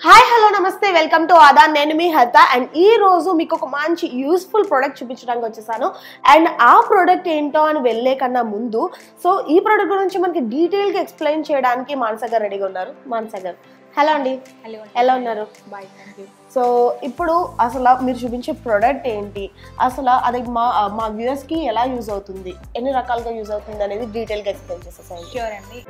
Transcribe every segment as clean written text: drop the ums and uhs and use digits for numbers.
Hi hello నమస్తే welcome to ఆదా నేను మీ హత అండ్ ఈ రోజు మీకు ఒక మంచి యూస్ఫుల్ ప్రోడక్ట్ చూపించడానికి వచ్చేసాను అండ్ ఆ ప్రోడక్ట్ ఏంటో అని వెళ్ళే కన్నా ముందు సో ఈ ప్రోడక్ట్ గురించి మనకి డీటెయిల్గా ఎక్స్ప్లెయిన్ చేయడానికి మానస గారు రెడీగా ఉన్నారు. మానస గారు హలో అండి. హలో, ఎలా ఉన్నారు? Bye, thank you. సో ఇప్పుడు అసలు మీరు చూపించే ప్రోడక్ట్ ఏంటి, అసలు అది మా వ్యూయర్స్కి ఎలా యూజ్ అవుతుంది, ఎన్ని రకాలుగా యూజ్ అవుతుంది అనేది డీటెయిల్గా ఎక్స్ప్లెయిన్ చేసేసాను. ష్యూర్ అండి.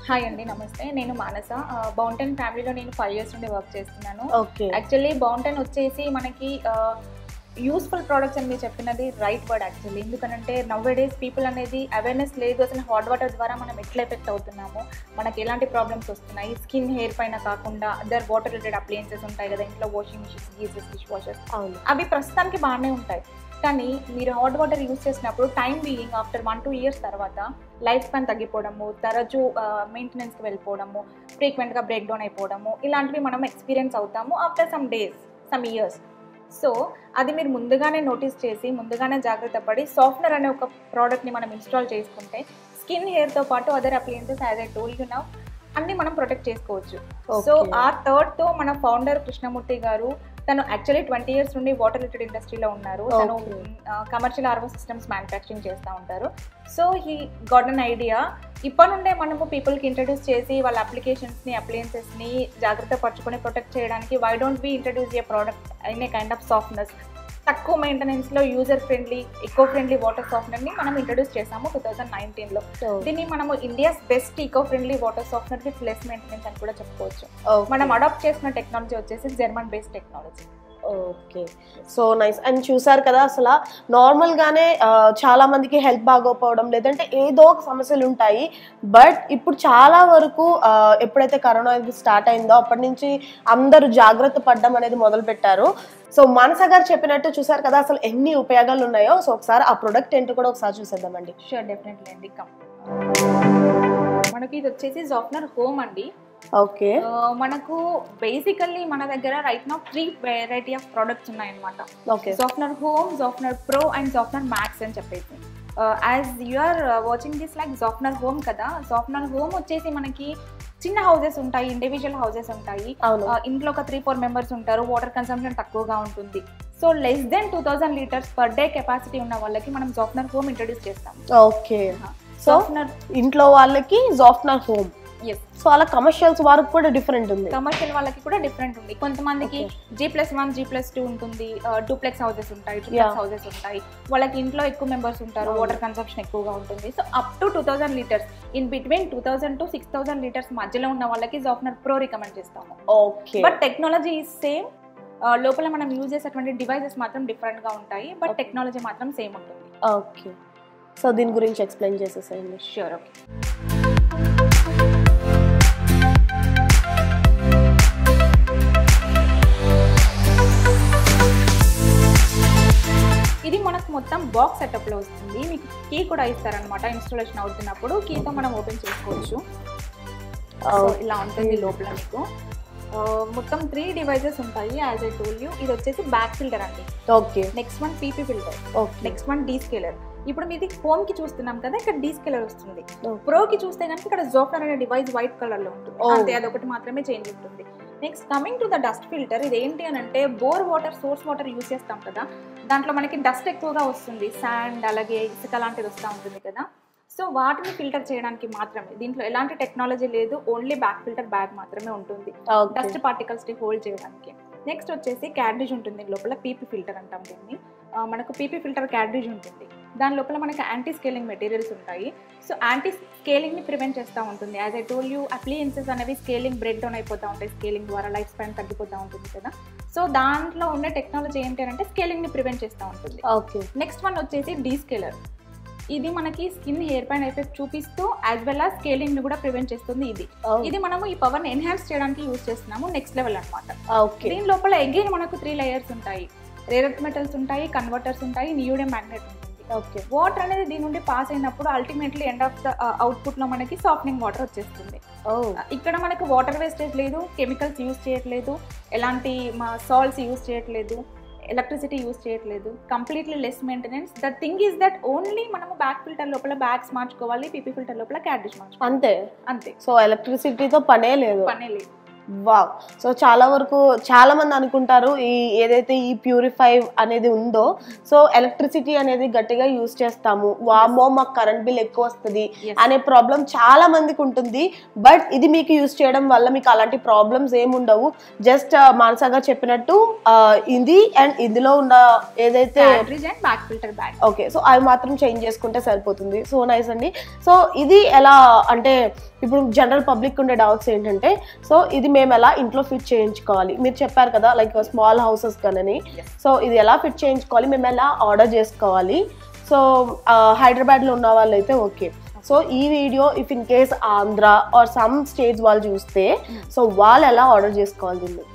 హాయ్ అండి, నమస్తే. నేను మానస. బౌంటైన్ ఫ్యామిలీలో నేను 5 years నుండి వర్క్ చేస్తున్నాను. యాక్చువల్లీ బౌంటైన్ వచ్చేసి మనకి యూస్ఫుల్ ప్రోడక్ట్స్ అని మీరు చెప్పినది రైట్ వర్డ్ యాక్చువల్లీ. ఎందుకంటే నవ్ డేస్ పీపుల్ అనేది అవేర్నెస్ లేదు, అసలు హాట్ వాటర్ ద్వారా మనం ఎట్లా ఎఫెక్ట్ అవుతున్నాము, మనకి ఎలాంటి ప్రాబ్లమ్స్ వస్తున్నాయి, స్కిన్ హెయిర్ పైన కాకుండా అదర్ వాటర్ రిలేటెడ్ అప్లయన్సెస్ ఉంటాయి కదా ఇంట్లో, washing machines, geysers, dish washers, అవి ప్రస్తుతానికి బాగానే ఉంటాయి. కానీ మీరు హాట్ వాటర్ యూజ్ చేసినప్పుడు టైం బీయింగ్ ఆఫ్టర్ 1-2 years తర్వాత లైఫ్ స్పాన్ తగ్గిపోవడము, తరచూ మెయింటెనెన్స్కి వెళ్ళిపోవడము, ఫ్రీక్వెంట్గా బ్రేక్ డౌన్ అయిపోవడము, ఇలాంటివి మనం ఎక్స్పీరియన్స్ అవుతాము after some days, some years. So అది మీరు ముందుగానే నోటీస్ చేసి ముందుగానే జాగ్రత్త పడి సాఫ్ట్నర్ అనే ఒక ప్రోడక్ట్ని మనం ఇన్స్టాల్ చేసుకుంటే స్కిన్ హెయిర్తో పాటు other appliances as I told you now అన్ని మనం ప్రొటెక్ట్ చేసుకోవచ్చు. సో ఆ థర్డ్తో మన ఫౌండర్ కృష్ణమూర్తి గారు, తను యాక్చువల్లీ 20 years నుండి వాటర్ రిలేటెడ్ ఇండస్ట్రీలో ఉన్నారు. తను కమర్షియల్ ఆర్వో సిస్టమ్స్ మ్యానుఫ్యాక్చరింగ్ చేస్తూ ఉంటారు. So he got an idea, ఇప్పటి నుండే మనము పీపుల్కి ఇంట్రడ్యూస్ చేసి వాళ్ళ అప్లికేషన్స్ని, అప్లయన్సెస్ని జాగ్రత్త పరచుకొని ప్రొటెక్ట్ చేయడానికి why don't we introduce a product in a kind of సాఫ్ట్నెస్, తక్కువ మెయింటెనెన్స్లో user friendly, eco friendly water సాఫ్ట్నర్ని మనం ఇంట్రడ్యూస్ చేసాము 2019లో. దీన్ని మనము India's best eco friendly water softener with less maintenance అని కూడా చెప్పుకోవచ్చు. మనం అడాప్ట్ చేసిన టెక్నాలజీ వచ్చేసి German based technology. Okay, so nice. And చూసారు కదా, అసలు నార్మల్గానే చాలా మందికి హెల్త్ బాగోపోవడం లేదంటే ఏదో ఒక సమస్యలు ఉంటాయి. బట్ ఇప్పుడు చాలా వరకు ఎప్పుడైతే కరోనా స్టార్ట్ అయిందో అప్పటి నుంచి అందరూ జాగ్రత్త పడడం అనేది మొదలు పెట్టారు. సో మానస గారు చెప్పినట్టు చూసారు కదా అసలు ఎన్ని ఉపయోగాలు ఉన్నాయో. సో ఒకసారి ఆ ప్రొడక్ట్ ఏంటో కూడా ఒకసారి చూసేద్దామండి. షూర్, డెఫినెట్లీ అండి. మనకి ఇది వచ్చేసి సాఫ్ట్నర్ హోమ్ అండి. ఓకే, మనకు బేసికల్లీ మన దగ్గర right now 3 variety of products ఉన్నాయన్నమాట. Softener home, softener pro and softener max అని చెప్పేసి. As you're watching this like softener home కదా, సాఫ్ట్నర్ హోమ్ వచ్చేసి మనకి చిన్న హౌసెస్ ఉంటాయి, ఇండివిజువల్ హౌసెస్ ఉంటాయి, ఇంట్లో ఒక 3-4 members ఉంటారు, వాటర్ కన్సంప్షన్ తక్కువగా ఉంటుంది. So less than 2000 liters per day capacity ఉన్న వాళ్ళకి మనం సాఫ్ట్నర్ హోమ్ ఇంట్రడ్యూస్ చేస్తాం. ఓకే, సాఫ్ట్నర్ ఇంట్లో వాళ్ళకి సాఫ్ట్నర్ హోమ్. సో అలా కమర్షియల్స్ వారికి కూడా డిఫరెంట్ ఉంది, కమర్షియల్ వాళ్ళకి కూడా డిఫరెంట్ ఉంది. కొంతమందికి G+1, G+2 ఉంటుంది, డూప్లెక్స్ హౌసెస్ ఉంటాయి, ట్రిప్లెక్స్ హౌసెస్ ఉంటాయి, వాళ్ళకి ఇంట్లో ఎక్కువ మెంబర్స్ ఉంటారు, వాటర్ కన్సంప్షన్ ఎక్కువగా ఉంటుంది. So up to 2000 liters, in between 2000 to 6000 liters మధ్యలో ఉన్న వాళ్ళకి సాఫ్ట్నర్ ప్రో రికమెండ్ చేస్తాము. Okay, but technology is same. లోపల మనం యూజ్ చేసేటువంటి డివైసెస్ మాత్రం డిఫరెంట్ గా ఉంటాయి, బట్ టెక్నాలజీ మాత్రం సేమ్ ఉంటుంది. ఓకే, సో దీని గురించి ఎక్స్ప్లెయిన్ చేసేసేయండి. ష్యూర్. ఓకే, ఇది మనకు మొత్తం బాక్స్ సెటప్ లో వస్తుంది. మీకు కీ కూడా ఇస్తారనమాట ఇన్స్టాలేషన్ అవుతున్నప్పుడు, కీతో మనం ఓపెన్ చేసుకోవచ్చు. ఇలా ఉంటుంది లోపల. మీకు మొత్తం 3 devices ఉంటాయి యాజ్ ఐ టోల్డ్ యూ. ఇది వచ్చేసి బ్యాక్ ఫిల్టర్ అండి. Okay, next one PP filter, next one descaler. ఇప్పుడు మీది హోమ్ కి చూస్తున్నాం కదా, ఇక్కడ డీ స్కేలర్ వస్తుంది. ప్రో కి చూస్తే కనుక ఇక్కడ సాఫ్ట్నర్ అనే డివైస్ వైట్ కలర్ లో ఉంటుంది, అంతే, అదొకటి మాత్రమే చేంజ్ ఉంటుంది. Next coming to the dust filter. ఇది ఏంటి అని అంటే bore water, source water use చేస్తాం కదా, దాంట్లో మనకి డస్ట్ ఎక్కువగా వస్తుంది, శాండ్ అలాగే ఇసుక లాంటిది వస్తూ ఉంటుంది కదా. సో వాటిని ఫిల్టర్ చేయడానికి మాత్రమే, దీంట్లో ఎలాంటి టెక్నాలజీ లేదు, ఓన్లీ బ్యాక్ ఫిల్టర్ బ్యాగ్ మాత్రమే ఉంటుంది డస్ట్ పార్టికల్స్ ని హోల్డ్ చేయడానికి. నెక్స్ట్ వచ్చేసి క్యాడ్రిజ్ ఉంటుంది లోపల, పీపీ ఫిల్టర్ అంటాం దీన్ని. మనకు పీపీ ఫిల్టర్ క్యాడ్రిజ్ ఉంటుంది, దాని లోపల మనకి యాంటీ స్కేలింగ్ మెటీరియల్స్ ఉంటాయి. సో యాంటీ స్కేలింగ్ని ప్రివెంట్ చేస్తూ ఉంటుంది. As I told you, appliances అనేవి స్కేలింగ్ బ్రేక్ డౌన్ అయిపోతూ ఉంటాయి, స్కేలింగ్ ద్వారా లైఫ్ స్పాన్ తగ్గిపోతూ ఉంటుంది కదా. సో దాంట్లో ఉండే టెక్నాలజీ ఏంటి అంటే స్కేలింగ్ని ప్రివెంట్ చేస్తూ ఉంటుంది. నెక్స్ట్ వన్ వచ్చేసి డీ స్కేలర్. ఇది మనకి స్కిన్ హెయిర్ పైన ఎఫెక్ట్ చూపిస్తూ యాజ్ వెల్ as స్కేలింగ్ ని కూడా ప్రివెంట్ చేస్తుంది. ఇది మనము ఈ పవర్ ని ఎన్హాన్స్ చేయడానికి యూజ్ చేస్తున్నాము, నెక్స్ట్ లెవెల్ అన్నమాట. దీని లోపల అగైన్ మనకు 3 లేయర్స్ ఉంటాయి. రేర్ ఎర్త్ మెటల్స్ ఉంటాయి, కన్వర్టర్స్ ఉంటాయి, నియోడియం మ్యాగ్నెట్ ఉంటుంది. వాటర్ అనేది దీని నుండి పాస్ అయినప్పుడు ultimately end of the output లో మనకి సాఫ్టనింగ్ వాటర్ వచ్చేస్తుంది. ఇక్కడ మనకు వాటర్ వేస్టేజ్ లేదు, కెమికల్స్ యూజ్ చేయట్లేదు, ఎలాంటి సాల్ట్స్ యూజ్ చేయట్లేదు, ఎలక్ట్రిసిటీ యూజ్ చేయట్లేదు, completely less maintenance. The thing is that only మనము బ్యాక్ ఫిల్టర్ లోపల బ్యాగ్స్ మార్చుకోవాలి, పీపీ ఫిల్టర్ లోపల క్యాట్ డిష్ మార్చుకోవాలి, అంతే. సో ఎలక్ట్రిసిటీతో పనే లేదు. వావ్. సో చాలా వరకు చాలా మంది అనుకుంటారు ఈ ఏదైతే ఈ ప్యూరిఫై అనేది ఉందో సో ఎలక్ట్రిసిటీ అనేది గట్టిగా యూజ్ చేస్తాము, వామో మాకు కరెంట్ బిల్ ఎక్కువ వస్తుంది అనే ప్రాబ్లం చాలా మందికి ఉంటుంది. బట్ ఇది మీకు యూజ్ చేయడం వల్ల మీకు అలాంటి ప్రాబ్లమ్స్ ఏమి ఉండవు. జస్ట్ మానసగా చెప్పినట్టు ఇది అండ్ ఇందులో ఉన్న ఏదైతే back filter bag, okay, so అవి మాత్రం చేంజ్ చేసుకుంటే సరిపోతుంది. సో నైస్ అండి. సో ఇది ఎలా అంటే ఇప్పుడు జనరల్ పబ్లిక్ ఉండే డౌట్స్ ఏంటంటే సో ఇది మేము ఎలా ఇంట్లో ఫిట్ చేయించుకోవాలి, మీరు చెప్పారు కదా లైక్ స్మాల్ హౌసెస్ కానీ, సో ఇది ఎలా ఫిట్ చేయించుకోవాలి, మేము ఎలా ఆర్డర్ చేసుకోవాలి. సో హైదరాబాద్లో ఉన్న వాళ్ళు అయితే ఓకే. సో ఈ video if in case Andhra or some states వాళ్ళు చూస్తే సో వాళ్ళు ఎలా ఆర్డర్ చేసుకోవాలి దీన్ని?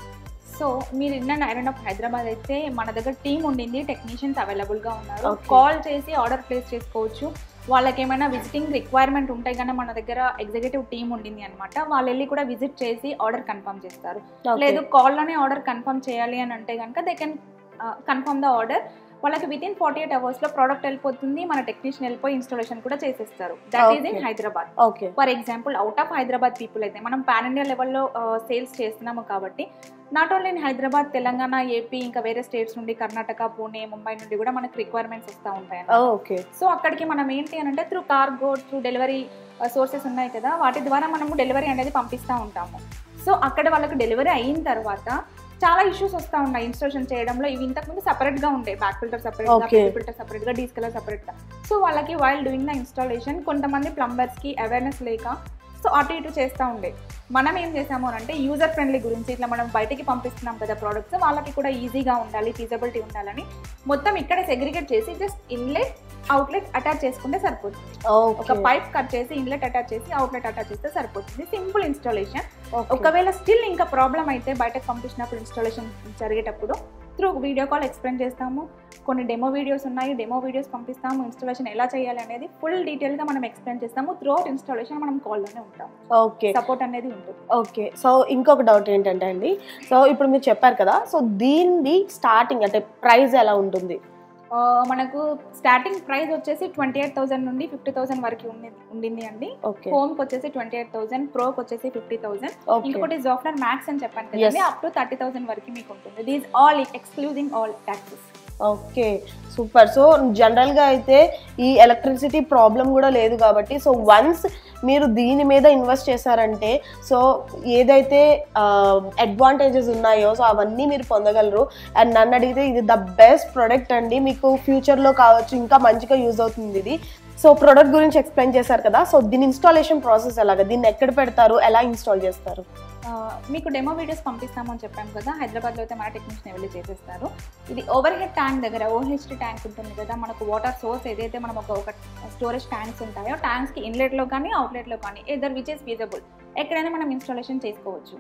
సో మీరు ఇన్న ఐరన్ ఆఫ్ హైదరాబాద్ అయితే మన దగ్గర టీమ్ ఉండింది, టెక్నీషియన్స్ అవైలబుల్గా ఉన్నారు. కాల్ చేసి ఆర్డర్ ప్లేస్ చేసుకోవచ్చు. వాళ్ళకి ఏమైనా విజిటింగ్ రిక్వైర్మెంట్ ఉంటే కన్నా మన దగ్గర ఎగ్జిక్యూటివ్ టీమ్ ఉండింది అనమాట. వాళ్ళు వెళ్ళి కూడా విజిట్ చేసి ఆర్డర్ కన్ఫర్మ్ చేస్తారు. లేదు కాల్లోనే ఆర్డర్ కన్ఫర్మ్ చేయాలి అని అంటే కనుక they can confirm the order. వాళ్ళకి విత్ ఇన్ 48 hours లో ప్రోడక్ట్ వెళ్ళిపోతుంది, మన టెక్నీషియన్ వెళ్ళిపోయి ఇన్స్టాలేషన్ కూడా చేసేస్తారు. That is in Hyderabad. For example out of Hyderabad people అయితే మనం పాన్ ఇండియా లెవెల్లో సేల్స్ చేస్తున్నాము కాబట్టి not only in Hyderabad, Telangana, AP, ఇంకా వేరే స్టేట్స్ నుండి కర్ణాటక, పూణే, ముంబై నుండి కూడా మనకు రిక్వైర్మెంట్స్ వస్తూ ఉంటాయి. సో అక్కడికి మనం ఏంటి అని అంటే through cargo, through delivery sources ఉన్నాయి కదా, వాటి ద్వారా మనము డెలివరీ అనేది పంపిస్తూ ఉంటాము. సో అక్కడ వాళ్ళకి డెలివరీ అయిన తర్వాత చాలా ఇష్యూస్ వస్తూ ఉన్నాయి ఇన్స్టాలేషన్ చేయడంలో. ఇవి ఇంతకుముందు సపరేట్గా ఉండే, బ్యాక్ ఫిల్టర్ సపరేట్గా, ఫిల్టర్ సపరేట్గా, డీస్కలర్ సపరేట్గా. సో వాళ్ళకి వైల్ డూయింగ్ ద ఇన్స్టాలేషన్ కొంతమంది ప్లంబర్స్కి అవేర్నెస్ లేక సో అటు ఇటు చేస్తూ ఉండే. మనం ఏం చేసాము అంటే యూజర్ ఫ్రెండ్లీ గురించి ఇట్లా మనం బయటకి పంపిస్తున్నాం కదా ప్రోడక్ట్స్, వాళ్ళకి కూడా ఈజీగా ఉండాలి, ఫీజబిలిటీ ఉండాలని మొత్తం ఇక్కడే సెగ్రిగేట్ చేసి జస్ట్ ఇన్లెట్ అవుట్లెట్ అటాచ్ చేసుకుంటే సరిపోతుంది. ఒక పైప్ కట్ చేసి ఇన్లెట్ అటాచ్ చేసి అవుట్లెట్ అటాచ్ చేస్తే సరిపోతుంది. Simple installation. ఒకవేళ స్టిల్ ఇంకా ప్రాబ్లం అయితే బయటకు పంపించినప్పుడు ఇన్స్టాలేషన్ జరిగేటప్పుడు త్రూ వీడియో కాల్ ఎక్స్ప్లెయిన్ చేస్తాము. కొన్ని డెమో వీడియోస్ ఉన్నాయి, డెమో వీడియోస్ పంపిస్తాము. ఇన్స్టాలేషన్ ఎలా చేయాలి అనేది ఫుల్ డీటెయిల్గా మనం ఎక్స్ప్లెయిన్ చేస్తాము. త్రూ అవుట్ ఇన్స్టాలేషన్ మనం కాల్లోనే ఉంటాం. ఓకే, సపోర్ట్ అనేది ఉంటుంది. ఓకే. సో ఇంకొక డౌట్ ఏంటంటే అండి, సో ఇప్పుడు మీరు చెప్పారు కదా, సో దీన్ని స్టార్టింగ్ అంటే ప్రైస్ ఎలా ఉంటుంది? మనకు స్టార్టింగ్ ప్రైస్ వచ్చేసి 28,000 నుండి 50,000 వరకు ఉండింది అండి. హోమ్ కి వచ్చేసి 28,000, ప్రోకి వచ్చేసి 50,000. ఇంకొకటి జోఫ్లర్ మ్యాక్స్ అని చెప్పాను కదండి, అప్ టు 30,000 వరకు మీకు ఉంటుంది. These all excluding all taxes. Okay, super. So జనరల్గా అయితే ఈ ఎలక్ట్రిసిటీ ప్రాబ్లం కూడా లేదు కాబట్టి సో వన్స్ మీరు దీని మీద ఇన్వెస్ట్ చేశారంటే సో ఏదైతే అడ్వాంటేజెస్ ఉన్నాయో సో అవన్నీ మీరు పొందగలరు. అండ్ నన్ను అడిగితే ఇది ద బెస్ట్ ప్రోడక్ట్ అండి, మీకు ఫ్యూచర్లో కావచ్చు ఇంకా మంచిగా యూజ్ అవుతుంది ఇది. సో ప్రోడక్ట్ గురించి ఎక్స్ప్లెయిన్ చేశారు కదా, సో దీని ఇన్స్టాలేషన్ ప్రాసెస్ ఎలాగా, దీన్ని ఎక్కడ పెడతారు, ఎలా ఇన్స్టాల్ చేస్తారు? మీకు డెమో వీడియోస్ పంపిస్తామని చెప్పాము కదా, హైదరాబాద్లో అయితే మన టెక్నీషియన్ వెళ్ళి చేసేస్తారు. ఇది ఓవర్ హెడ్ ట్యాంక్ దగ్గర OHT ట్యాంక్ ఉంటుంది కదా, మనకు వాటర్ సోర్స్ ఏదైతే మనం ఒక స్టోరేజ్ ట్యాంక్స్ ఉంటాయో ట్యాంక్స్కి ఇన్లెట్లో కానీ అవుట్లెట్లో కానీ ఎదర్ విచ్ ఇస్ ఫీజబుల్ ఎక్కడైనా మనం ఇన్స్టాలేషన్ చేసుకోవచ్చు.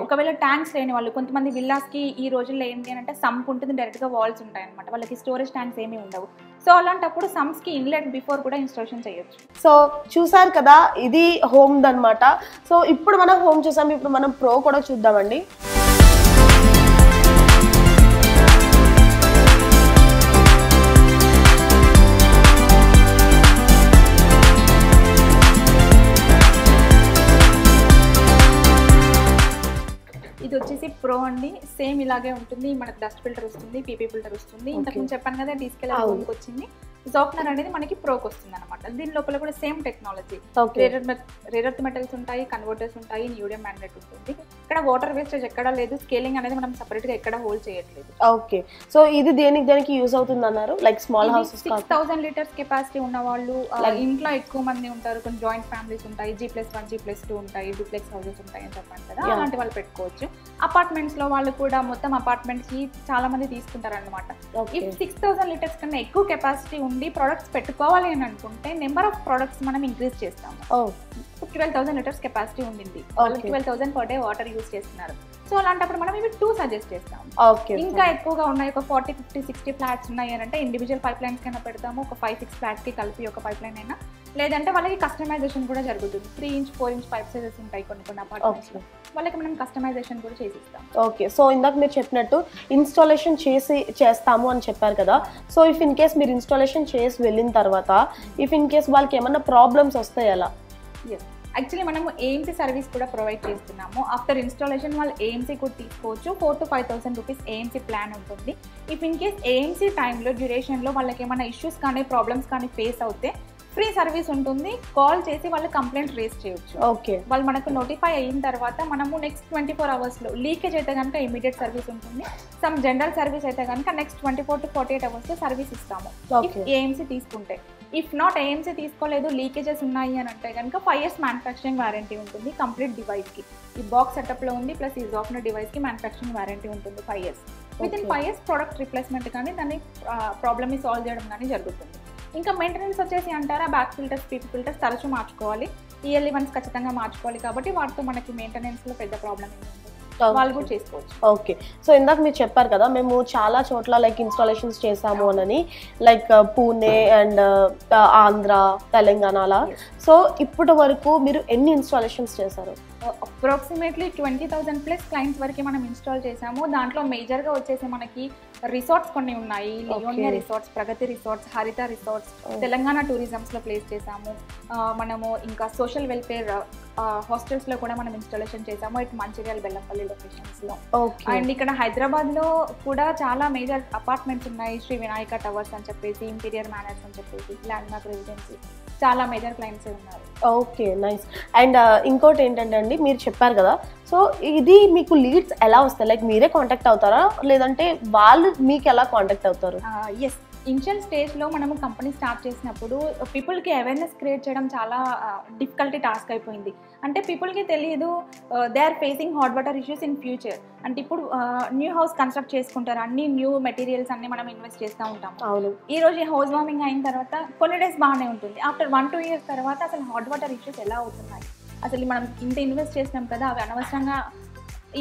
ఒకవేళ ట్యాంక్స్ లేని వాళ్ళు, కొంతమంది విల్లాస్కి ఈ రోజుల్లో ఏంటి అని అంటే సంప్ ఉంటుంది, డైరెక్ట్గా వాల్స్ ఉంటాయి అనమాట, వాళ్ళకి స్టోరేజ్ ట్యాంక్స్ ఏమీ ఉండవు. సో అలాంటప్పుడు సమ్స్కి ఇన్లెట్ బిఫోర్ కూడా ఇన్స్టాలేషన్ చేయొచ్చు. సో చూసారు కదా, ఇది హోమ్ దన్నమాట. సో ఇప్పుడు మనం హోమ్ చూసాం, ఇప్పుడు మనం ప్రో కూడా చూద్దామండి. ఇది వచ్చేసి ప్రో అండి, సేమ్ ఇలాగే ఉంటుంది. మనకు డస్ట్ ఫిల్టర్ వస్తుంది, పీపీ ఫిల్టర్ వస్తుంది. ఇంతకుముందు చెప్పాను కదా డీస్కెలర్ హోమ్కి వచ్చింది. జాఫ్నర్ అనేది మనకి ప్రోకి వస్తుంది అనమాట. దీని లోపల కూడా same technology, rare earth metals ఉంటాయి, కన్వర్టర్స్ ఉంటాయి, నియోడియం మ్యాగ్నెట్ ఉంటుంది. ఇక్కడ వాటర్ వేస్టేజ్ ఎక్కడ లేదు, స్కేలింగ్ అనేది మనం సెపరేట్ గా ఎక్కడ హోల్డ్ చేయట్లేదు. ఓకే, సో ఇది దేనికి యూజ్ అవుతుంది అన్నారు? Like small houses 6,000 litres capacity ఉన్న వాళ్ళు, ఇంట్లో ఎక్కువ మంది ఉంటారు, కొన్ని జాయింట్ ఫ్యామిలీస్ ఉంటాయి, G+1 G+2 ఉంటాయి, డూప్లెక్స్ హౌసెస్ ఉంటాయి అని చెప్పాను కదా, అలాంటి వాళ్ళు పెట్టుకోవచ్చు. అపార్ట్మెంట్స్ లో వాళ్ళు కూడా మొత్తం అపార్ట్మెంట్స్ కి చాలా మంది తీసుకుంటారు అనమాట. ఇఫ్ 6,000 లీటర్స్ కన్నా ఎక్కువ కెపాసిటీ ఉండి ప్రొడక్ట్స్ పెట్టుకోవాలి అని అనుకుంటే నెంబర్ ఆఫ్ ప్రొడక్ట్స్ మనం ఇంక్రీజ్ చేస్తాము. 12,000 లీటర్స్ కెపాసిటీ ఉండింది, 12,000 పర్ డే వాటర్ యూజ్ చేస్తున్నారు. సో సో అలాంటప్పుడు మనం ఇవి 2 సజెస్ట్ చేస్తాం. ఇంకా ఎక్కువగా ఉన్నాయి, ఒక 40, 50, 60 ఫ్లాట్స్ ఉన్నాయి అంటే ఇండివిజువల్ పైప్ లైన్స్ కైనా పెడతాము. ఒక 5-6 ఫ్లాట్స్కి కలిపి ఒక పైప్ లైన్ అయినా, లేదంటే వాళ్ళకి కస్టమైజేషన్ కూడా జరుగుతుంది. 3-inch 4-inch పైప్ సైజెస్ ఉంటాయి కొన్ని అపార్ట్మెంట్స్లో, వాళ్ళకి మనం కస్టమైజేషన్ కూడా చేసిస్తాం. ఓకే, సో ఇందాక మీరు చెప్పినట్టు ఇన్స్టాలేషన్ చేస్తాము అని చెప్పారు కదా. సో ఇఫ్ ఇన్ కేస్ మీరు ఇన్స్టాలేషన్ చేసి వెళ్ళిన తర్వాత ఇఫ్ ఇన్ కేస్ వాళ్ళకి ఏమన్నా ప్రాబ్లమ్స్ వస్తాయి అలా? యాక్చువల్లీ మనము AMC సర్వీస్ కూడా ప్రొవైడ్ చేస్తున్నాము. ఆఫ్టర్ ఇన్స్టాలేషన్ వాళ్ళు AMC కూడా తీసుకోవచ్చు. 4,000 to 5,000 రూపీస్ AMC ప్లాన్ ఉంటుంది. ఇఫ్ ఇన్ కేస్ AMC టైంలో డ్యూరేషన్లో వాళ్ళకి ఏమైనా ఇష్యూస్ కానీ ప్రాబ్లమ్స్ కానీ ఫేస్ అవుతే ఫ్రీ సర్వీస్ ఉంటుంది. కాల్ చేసి వాళ్ళు కంప్లైంట్ రేస్ చేయొచ్చు. ఓకే, వాళ్ళు మనకు నోటిఫై అయిన తర్వాత మనము నెక్స్ట్ 24 అవర్స్లో, లీకేజ్ అయితే కనుక ఇమీడియట్ సర్వీస్ ఉంటుంది. సమ్ జనరల్ సర్వీస్ అయితే కనుక నెక్స్ట్ 24 to 48 అవర్స్లో సర్వీస్ ఇస్తాము AMC తీసుకుంటే. ఇఫ్ నాట్ AMC తీసుకోలేదు, లీకేజెస్ ఉన్నాయి అని అంటే కనుక 5 years మ్యానుఫ్యాక్చరింగ్ వారంటీ ఉంటుంది కంప్లీట్ డివైస్కి. ఈ బాక్స్ సెటప్లో ఉంది ప్లస్ ఈ సాఫ్ట్వేర్ డివైస్కి మ్యానుఫ్యాక్చరింగ్ వారంటీ ఉంటుంది 5 years. Within 5 years product replacement కానీ దాన్ని ప్రాబ్లమ్ని సాల్వ్ చేయడం కానీ జరుగుతుంది. ఇంకా మెయింటెనెన్స్ వచ్చేసి అంటారా, బ్యాక్ ఫిల్టర్స్, పీపీ ఫిల్టర్స్ తరచూ మార్చుకోవాలి. ఇయర్లీ వన్స్ ఖచ్చితంగా మార్చుకోవాలి. కాబట్టి వాటితో మనకి మెయింటెనెన్స్లో పెద్ద ప్రాబ్లం ఏమి ఉండదు, వాళ్ళు కూడా చేసుకోవచ్చు. ఓకే, సో ఇందాక మీరు చెప్పారు కదా మేము చాలా చోట్ల లైక్ ఇన్స్టాలేషన్స్ చేసాము అని, లైక్ పూణే అండ్ ఆంధ్ర, తెలంగాణ అలా. సో ఇప్పటి వరకు మీరు ఎన్ని ఇన్స్టాలేషన్స్ చేశారు? అప్రాక్సిమేట్లీ 20,000 ప్లస్ క్లయింట్స్ వరకు మనం ఇన్స్టాల్ చేసాము. దాంట్లో మేజర్గా వచ్చేసి మనకి రిసార్ట్స్ కొన్ని ఉన్నాయి. లియోనియా రిసార్ట్స్, ప్రగతి రిసార్ట్స్, హరిత రిసార్ట్స్, తెలంగాణ టూరిజమ్స్లో ప్లేస్ చేసాము. మనము ఇంకా సోషల్ వెల్ఫేర్ హాస్టల్స్లో కూడా మనం ఇన్స్టాలేషన్ చేసాము, ఇటు మంచిర్యాల, బెల్లంపల్లి లొకేషన్స్లో. అండ్ ఇక్కడ హైదరాబాద్లో కూడా చాలా మేజర్ అపార్ట్మెంట్స్ ఉన్నాయి. శ్రీ వినాయక టవర్స్ అని చెప్పేసి, ఇంటీరియర్ మేనర్స్ అని చెప్పేసి, ల్యాండ్ మార్క్ రెసిడెన్సీ, చాలా మేజర్ క్లయింట్స్ ఉన్నారు. Okay, nice. అండ్ ఇంకోటి ఏంటంటే అండి, మీరు చెప్పారు కదా, సో ఇది మీకు లీడ్స్ ఎలా వస్తాయి? లైక్ మీరే కాంటాక్ట్ అవుతారా లేదంటే వాళ్ళు మీకు ఎలా కాంటాక్ట్ అవుతారు? ఎస్, ఇనిషియల్ స్టేజ్లో మనము కంపెనీ స్టార్ట్ చేసినప్పుడు పీపుల్కి అవేర్నెస్ క్రియేట్ చేయడం చాలా డిఫికల్టీ టాస్క్ అయిపోయింది. అంటే పీపుల్కి తెలియదు they are facing hot water issues in future. అంటే ఇప్పుడు న్యూ హౌస్ కన్స్ట్రక్ట్ చేసుకుంటారు, అన్ని న్యూ మెటీరియల్స్ అన్ని మనం ఇన్వెస్ట్ చేస్తూ ఉంటాం. అవును, ఈ రోజు హౌస్ వార్మింగ్ అయిన తర్వాత కొన్ని డేస్ బాగానే ఉంటుంది. ఆఫ్టర్ 1-2 years తర్వాత అసలు హాట్ వాటర్ ఇష్యూస్ ఎలా అవుతున్నాయి, అసలు మనం ఇంత ఇన్వెస్ట్ చేసినాం కదా, అవి అనవసరంగా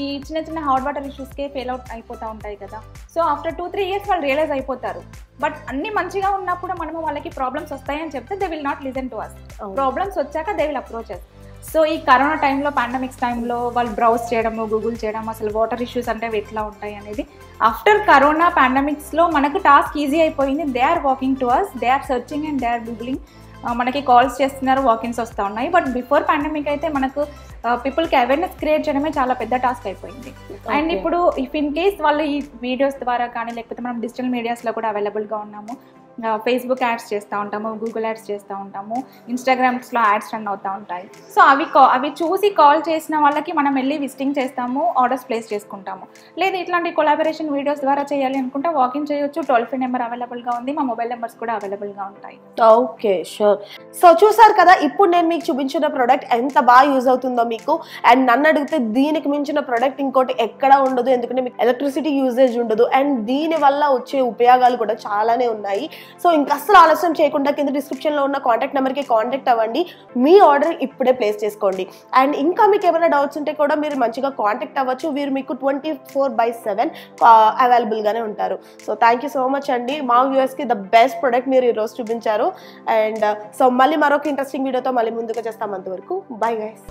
ఈ చిన్న చిన్న హాట్ వాటర్ ఇష్యూస్కే ఫెయిల్ అవుట్ అయిపోతూ ఉంటాయి కదా. సో ఆఫ్టర్ 2-3 years వాళ్ళు రియలైజ్ అయిపోతారు. బట్ అన్ని మంచిగా ఉన్నప్పుడు మనము వాళ్ళకి ప్రాబ్లమ్స్ వస్తాయని చెప్తే they will not listen to us. Problems వచ్చాక they will approach us. So ఈ కరోనా టైంలో, పాండమిక్స్ టైంలో వాళ్ళు బ్రౌజ్ చేయడము, గూగుల్ చేయడం, అసలు వాటర్ ఇష్యూస్ అంటే ఎట్లా ఉంటాయి అనేది. ఆఫ్టర్ కరోనా పాండమిక్స్లో మనకు టాస్క్ ఈజీ అయిపోయింది. They are walking to us, they are searching and they are googling. మనకి కాల్స్ చేస్తున్నారు, వాకిన్స్ వస్తూ ఉన్నాయి. బట్ బిఫోర్ పాండమిక్ అయితే మనకు పీపుల్కి అవేర్నెస్ క్రియేట్ చేయడమే చాలా పెద్ద టాస్క్ అయిపోయింది. అండ్ ఇప్పుడు ఇఫ్ ఇన్ కేస్ వాళ్ళు ఈ వీడియోస్ ద్వారా కానీ, లేకపోతే మనం డిజిటల్ మీడియాస్లో కూడా అవైలబుల్గా ఉన్నాము. ఫేస్బుక్ యాడ్స్ చేస్తూ ఉంటాము, గూగుల్ యాడ్స్ చేస్తూ ఉంటాము, ఇన్స్టాగ్రామ్స్లో యాడ్స్ రన్ అవుతూ ఉంటాయి. సో అవి చూసి కాల్ చేసిన వాళ్ళకి మనం వెళ్ళి విజిటింగ్ చేస్తాము, ఆర్డర్స్ ప్లేస్ చేసుకుంటాము. లేదా ఇట్లాంటి కొలాబరేషన్ వీడియోస్ ద్వారా చేయాలి అనుకుంటే వాకింగ్ చేయొచ్చు. టోల్ ఫ్రీ నెంబర్ అవైలబుల్గా ఉంది, మా మొబైల్ నెంబర్స్ కూడా అవైలబుల్గా ఉంటాయి. Okay, sure. సో చూసారు కదా, ఇప్పుడు నేను మీకు చూపించిన ప్రోడక్ట్ ఎంత బాగా యూజ్ అవుతుందో మీకు. అండ్ నన్ను అడిగితే దీనికి మించిన ప్రోడక్ట్ ఇంకోటి ఎక్కడా ఉండదు, ఎందుకంటే మీకు ఎలక్ట్రిసిటీ యూజేజ్ ఉండదు. అండ్ దీని వల్ల వచ్చే ఉపయోగాలు కూడా చాలానే ఉన్నాయి. సో ఇంకా అసలు ఆలస్యం చేయకుండా కింద డిస్క్రిప్షన్లో ఉన్న కాంటాక్ట్ నెంబర్కి కాంటాక్ట్ అవ్వండి, మీ ఆర్డర్ ఇప్పుడే ప్లేస్ చేసుకోండి. అండ్ ఇంకా మీకు ఏమైనా డౌట్స్ ఉంటే కూడా మీరు మంచిగా కాంటాక్ట్ అవ్వచ్చు. వీరు మీకు 24/7 అవైలబుల్గానే ఉంటారు. So thank you so much అండి, మా వ్యూవర్స్కి ద బెస్ట్ ప్రోడక్ట్ మీరు ఈరోజు చూపించారు. అండ్ సో మళ్ళీ మరొక ఇంట్రెస్టింగ్ వీడియోతో మళ్ళీ ముందుగా చేస్తాం. అంతవరకు బై గైస్.